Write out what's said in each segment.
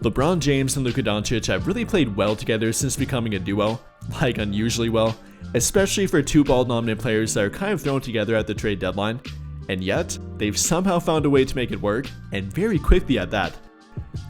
LeBron James and Luka Doncic have really played well together since becoming a duo, like unusually well, especially for two ball-dominant players that are kind of thrown together at the trade deadline, and yet, they've somehow found a way to make it work, and very quickly at that.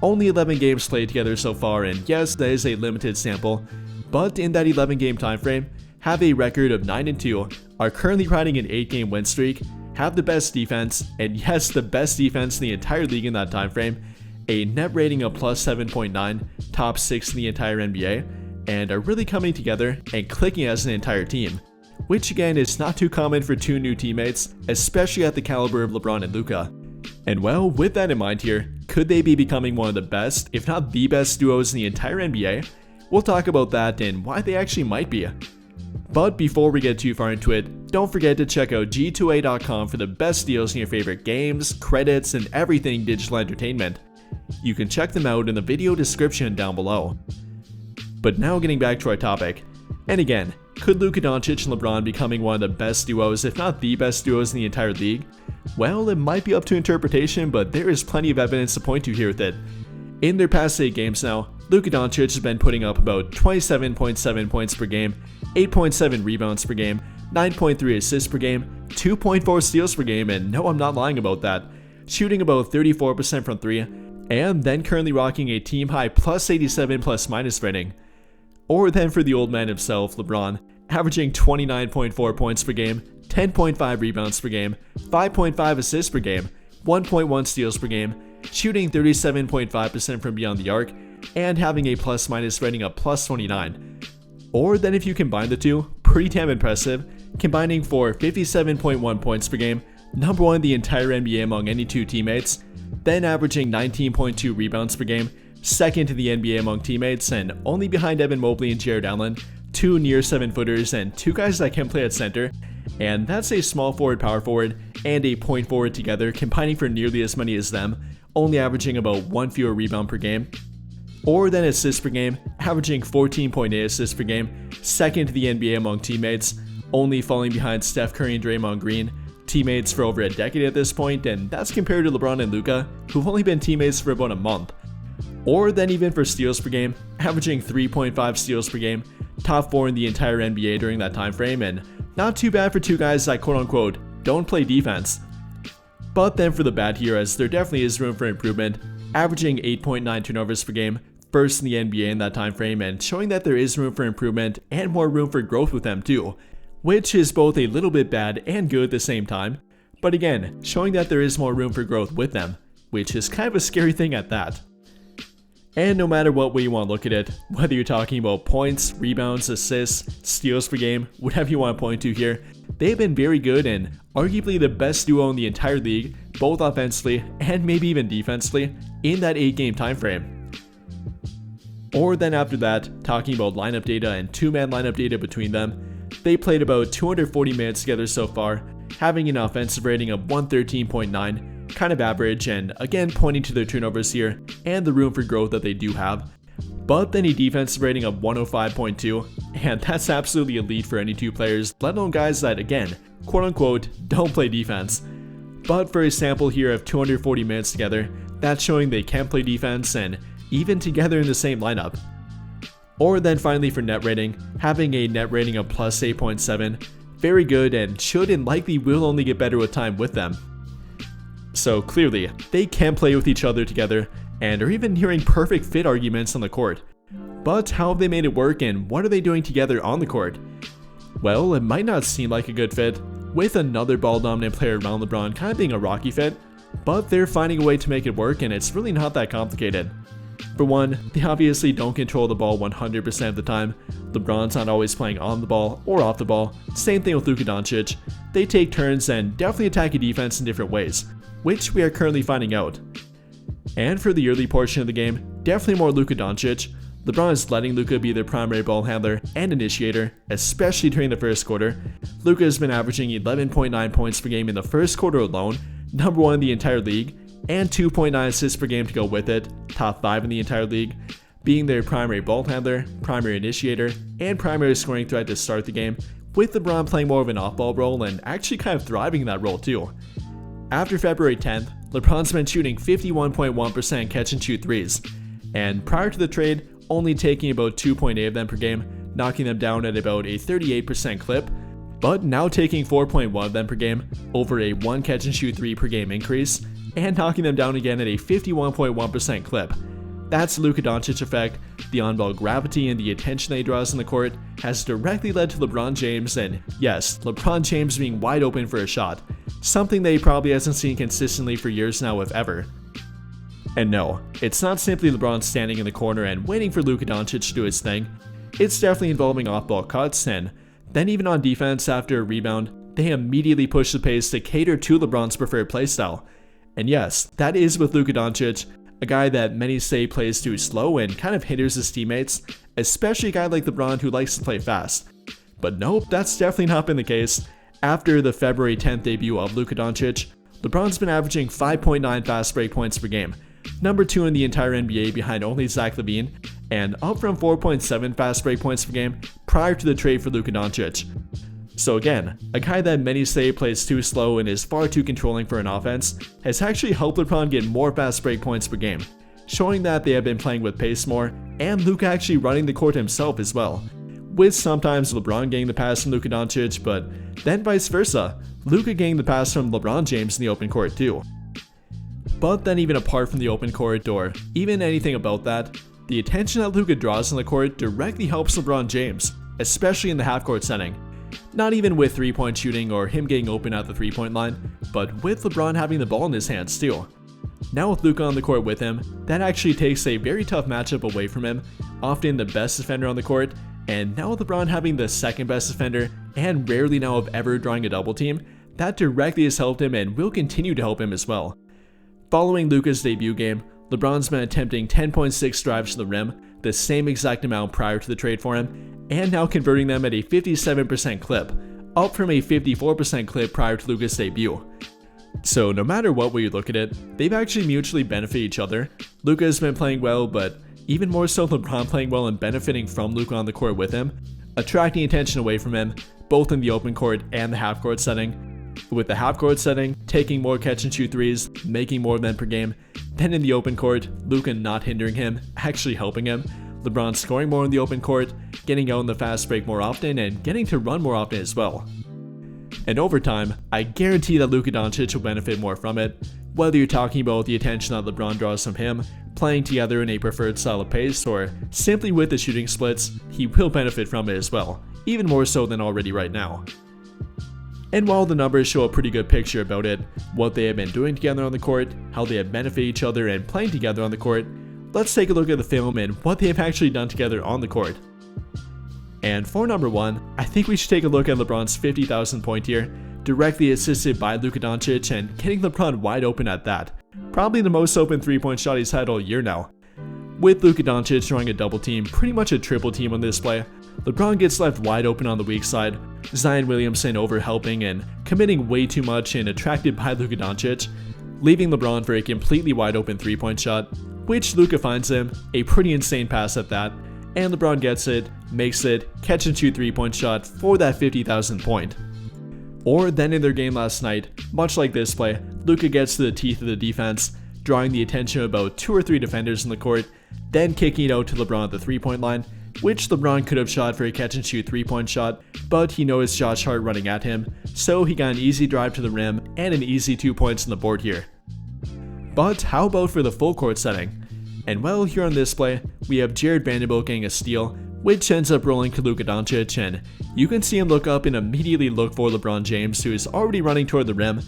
Only 11 games played together so far, and yes, that is a limited sample, but in that 11-game time frame, have a record of 9-2, are currently riding an 8-game win streak, have the best defense, and yes, the best defense in the entire league in that time frame, a net rating of plus 7.9, top 6 in the entire NBA, and are really coming together and clicking as an entire team, which again is not too common for two new teammates, especially at the caliber of LeBron and Luka. And well, with that in mind here, could they be becoming one of the best, if not the best duos in the entire NBA? We'll talk about that and why they actually might be. But before we get too far into it, don't forget to check out g2a.com for the best deals in your favorite games, credits, and everything digital entertainment. You can check them out in the video description down below. But now getting back to our topic, and again, could Luka Doncic and LeBron becoming one of the best duos, if not the best duos in the entire league? Well, it might be up to interpretation, but there is plenty of evidence to point to here with it. In their past 8 games now, Luka Doncic has been putting up about 27.7 points per game, 8.7 rebounds per game, 9.3 assists per game, 2.4 steals per game, and no, I'm not lying about that, shooting about 34% from 3, and then currently rocking a team-high plus 87 plus-minus rating. Or then for the old man himself, LeBron, averaging 29.4 points per game, 10.5 rebounds per game, 5.5 assists per game, 1.1 steals per game, shooting 37.5% from beyond the arc, and having a plus-minus rating of plus 29. Or then if you combine the two, pretty damn impressive, combining for 57.1 points per game, number 1 in the entire NBA among any two teammates, then averaging 19.2 rebounds per game, second to the NBA among teammates, and only behind Evan Mobley and Jared Allen, 2 near 7-footers and 2 guys that can play at center, and that's a small forward, power forward, and a point forward together, combining for nearly as many as them, only averaging about 1 fewer rebound per game. Or then assists per game, averaging 14.8 assists per game, second to the NBA among teammates, only falling behind Steph Curry and Draymond Green, teammates for over a decade at this point, and that's compared to LeBron and Luka, who've only been teammates for about a month. Or then even for steals per game, averaging 3.5 steals per game, top 4 in the entire NBA during that time frame, and not too bad for two guys that quote-unquote don't play defense. But then for the bad here, as there definitely is room for improvement, averaging 8.9 turnovers per game, first in the NBA in that time frame, and showing that there is room for improvement and more room for growth with them too, which is both a little bit bad and good at the same time, but again, showing that there is more room for growth with them, which is kind of a scary thing at that. And no matter what way you want to look at it, whether you're talking about points, rebounds, assists, steals per game, whatever you want to point to here, they've been very good and arguably the best duo in the entire league, both offensively and maybe even defensively, in that 8-game time frame. Or then after that, talking about lineup data and 2-man lineup data between them, they played about 240 minutes together so far, having an offensive rating of 113.9, kind of average, and again pointing to their turnovers here and the room for growth that they do have, but then a defensive rating of 105.2, and that's absolutely elite for any two players, let alone guys that again, quote unquote, don't play defense. But for a sample here of 240 minutes together, that's showing they can play defense and even together in the same lineup. Or then finally for net rating, having a net rating of plus 8.7, very good and should and likely will only get better with time with them. So clearly, they can play with each other together and are even hearing perfect fit arguments on the court. But how have they made it work and what are they doing together on the court? Well, it might not seem like a good fit, with another ball-dominant player around LeBron kind of being a rocky fit, but they're finding a way to make it work and it's really not that complicated. For one, they obviously don't control the ball 100% of the time. LeBron's not always playing on the ball or off the ball. Same thing with Luka Doncic. They take turns and definitely attack a defense in different ways, which we are currently finding out. And for the early portion of the game, definitely more Luka Doncic. LeBron is letting Luka be their primary ball handler and initiator, especially during the first quarter. Luka has been averaging 11.9 points per game in the first quarter alone, number 1 in the entire league, and 2.9 assists per game to go with it, top 5 in the entire league, being their primary ball handler, primary initiator, and primary scoring threat to start the game, with LeBron playing more of an off-ball role and actually kind of thriving in that role too. After February 10th, LeBron's been shooting 51.1% catch-and-shoot threes, and prior to the trade, only taking about 2.8 of them per game, knocking them down at about a 38% clip, but now taking 4.1 of them per game, over a 1 catch-and-shoot 3 per game increase, and knocking them down again at a 51.1% clip. That's the Luka Doncic effect. The on-ball gravity and the attention that he draws in the court has directly led to LeBron James, and yes, LeBron James being wide open for a shot, something that he probably hasn't seen consistently for years now, if ever. And no, it's not simply LeBron standing in the corner and waiting for Luka Doncic to do his thing. It's definitely involving off-ball cuts, and then even on defense after a rebound, they immediately push the pace to cater to LeBron's preferred playstyle. And yes, that is with Luka Doncic, a guy that many say plays too slow and kind of hinders his teammates, especially a guy like LeBron who likes to play fast. But nope, that's definitely not been the case. After the February 10th debut of Luka Doncic, LeBron's been averaging 5.9 fast break points per game, number 2 in the entire NBA behind only Zach LaVine, and up from 4.7 fast break points per game prior to the trade for Luka Doncic. So again, a guy that many say plays too slow and is far too controlling for an offense has actually helped LeBron get more fast break points per game, showing that they have been playing with pace more, and Luka actually running the court himself as well, with sometimes LeBron getting the pass from Luka Doncic, but then vice versa, Luka getting the pass from LeBron James in the open court too. But then even apart from the open court or even anything about that, the attention that Luka draws on the court directly helps LeBron James, especially in the half-court setting. Not even with 3-point shooting or him getting open at the 3-point line, but with LeBron having the ball in his hands too. Now with Luka on the court with him, that actually takes a very tough matchup away from him, often the best defender on the court, and now with LeBron having the second best defender and rarely now of ever drawing a double team, that directly has helped him and will continue to help him as well. Following Luka's debut game, LeBron's been attempting 10.6 drives to the rim, the same exact amount prior to the trade for him, and now converting them at a 57% clip, up from a 54% clip prior to Luka's debut. So no matter what way you look at it, they've actually mutually benefited each other. Luka has been playing well, but even more so LeBron playing well and benefiting from Luka on the court with him, attracting attention away from him, both in the open court and the half-court setting. With the half-court setting, taking more catch-and-shoot threes, making more of them per game, then in the open court, Luka not hindering him, actually helping him, LeBron scoring more in the open court, getting out in the fast break more often, and getting to run more often as well. And over time, I guarantee that Luka Doncic will benefit more from it, whether you're talking about the attention that LeBron draws from him, playing together in a preferred style of pace, or simply with the shooting splits, he will benefit from it as well, even more so than already right now. And while the numbers show a pretty good picture about it, what they have been doing together on the court, how they have benefited each other and playing together on the court, let's take a look at the film and what they have actually done together on the court. And for number 1, I think we should take a look at LeBron's 50,000 point year, directly assisted by Luka Doncic and getting LeBron wide open at that. Probably the most open 3-point shot he's had all year now. With Luka Doncic drawing a double team, pretty much a triple team on this play, LeBron gets left wide open on the weak side, Zion Williamson over helping and committing way too much and attracted by Luka Doncic, leaving LeBron for a completely wide open 3-point shot, which Luka finds him, a pretty insane pass at that, and LeBron gets it, makes it, catch and shoot 3-point shot for that 50,000 point. Or then in their game last night, much like this play, Luka gets to the teeth of the defense, drawing the attention of about 2 or 3 defenders in the court, then kicking it out to LeBron at the 3-point line, which LeBron could have shot for a catch and shoot 3-point shot, but he knows Josh Hart running at him, so he got an easy drive to the rim and an easy 2 points on the board here. But how about for the full court setting? And well, here on this play, we have Jared Vanderbilt getting a steal, which ends up rolling to Luka Doncic, and you can see him look up and immediately look for LeBron James, who is already running toward the rim,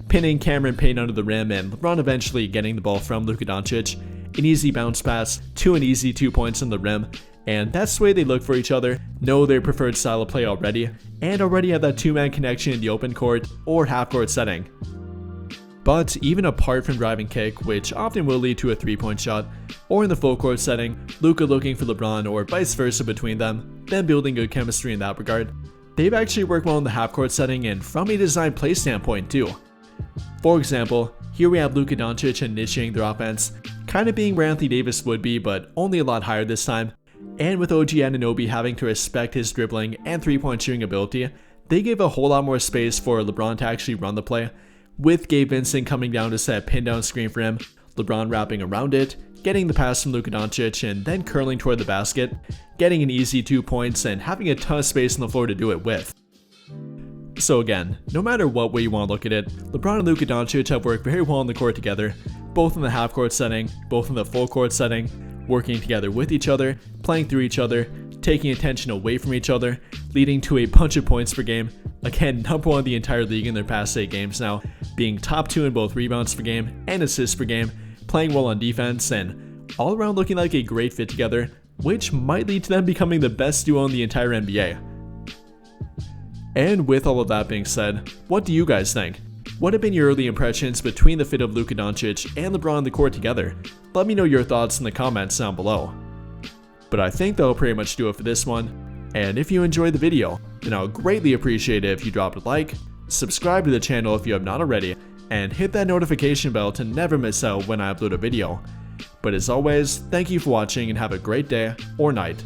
pinning Cameron Payne under the rim, and LeBron eventually getting the ball from Luka Doncic, an easy bounce pass to an easy 2 points on the rim, and that's the way they look for each other, know their preferred style of play already, and already have that 2-man connection in the open court or half-court setting. But even apart from driving kick, which often will lead to a 3-point shot, or in the full court setting, Luka looking for LeBron or vice versa between them, then building good chemistry in that regard, they've actually worked well in the half-court setting and from a design play standpoint too. For example, here we have Luka Doncic initiating their offense, kind of being where Anthony Davis would be, but only a lot higher this time, And with OG Anunoby having to respect his dribbling and 3-point shooting ability, they gave a whole lot more space for LeBron to actually run the play, with Gabe Vincent coming down to set a pin down screen for him, LeBron wrapping around it, getting the pass from Luka Doncic and then curling toward the basket, getting an easy 2 points and having a ton of space on the floor to do it with. So again, no matter what way you want to look at it, LeBron and Luka Doncic have worked very well on the court together, both in the half court setting, both in the full court setting, working together with each other, playing through each other, taking attention away from each other, leading to a bunch of points per game. Again, number 1 in the entire league in their past 8 games now, being top 2 in both rebounds per game and assists per game, playing well on defense, and all around looking like a great fit together, which might lead to them becoming the best duo in the entire NBA. And with all of that being said, what do you guys think? What have been your early impressions between the fit of Luka Doncic and LeBron on the court together? Let me know your thoughts in the comments down below. But I think that'll pretty much do it for this one, and if you enjoyed the video, then I would greatly appreciate it if you dropped a like, subscribe to the channel if you have not already, and hit that notification bell to never miss out when I upload a video. But as always, thank you for watching and have a great day or night.